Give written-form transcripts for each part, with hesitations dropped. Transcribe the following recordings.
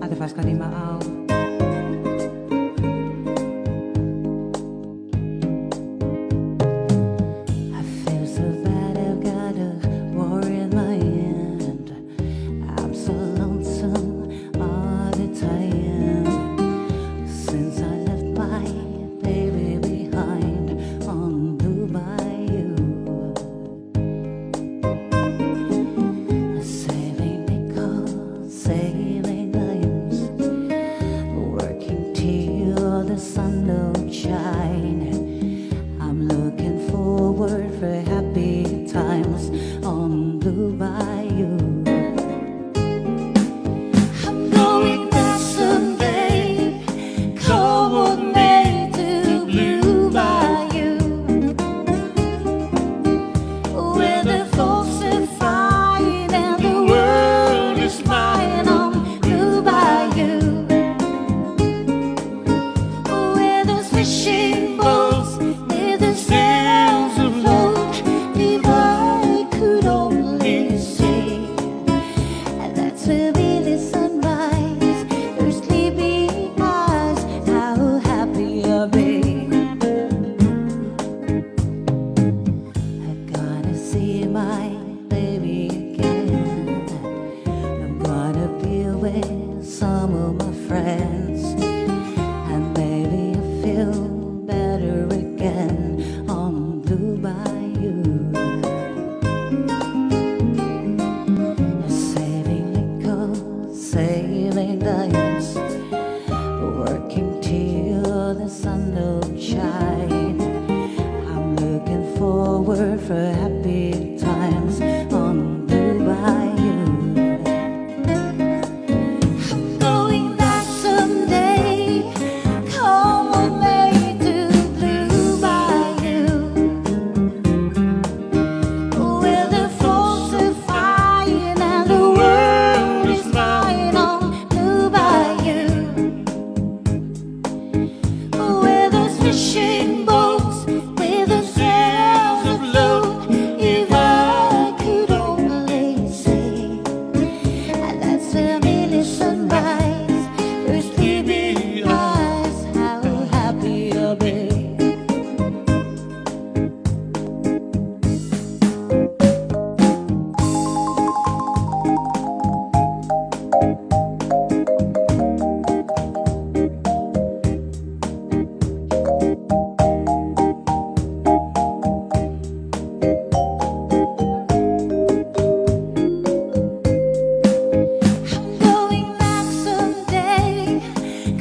hade fast kan ima au. I feel so bad, I've got a war in my hand. I'm so lonesome all the time. Since I left my baby behind on Blue Bayou, saving nickels, saving dimes, working till the sun don't shine. I'm looking forward for happy times on Blue Bayou. I'm going there someday, come with me to Blue Bayou, where the folks are fine and the world is mine on Blue Bayou, where there's fishing boats with the sails afloat. If I could only see, and that's where we the sunrise, your sleepy eyes, how happy I'll be. I gotta see my baby again. I'm gonna be with some of my friends, and maybe I feel better again on Blue Bayou. Saving nickels, saving dimes, working till the sun don't shine. I'm looking forward for happy times on Blue Bayou. I'm going back someday, come with me to Blue Bayou, where the folks are fine and the world is mine on Blue Bayou, where there's fishing boats with the sails afloat. If I could only see, and that's where really sunrise, your sleepy eyes, how happy I'll be. I'm going back someday,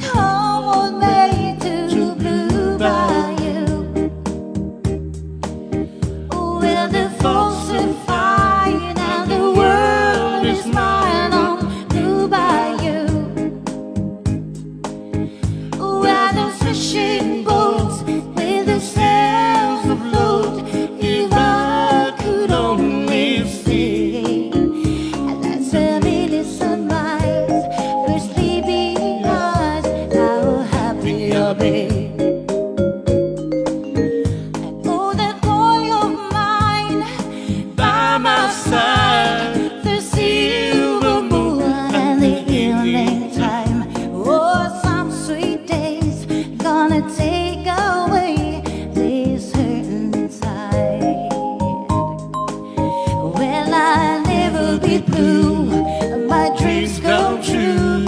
come with me to Blue Bayou, where the folks are fine and the world is mine on Blue Bayou, where there's fishing boats with the sails afloat. If I could only see, and that's where really sunrise, your sleepy eyes, how happy I'll be. And oh, that boy of mine by my side, the silver moon and the evening time. Oh, some sweet days gonna take away this hurt inside. Well, I'll never be blue, my dreams come true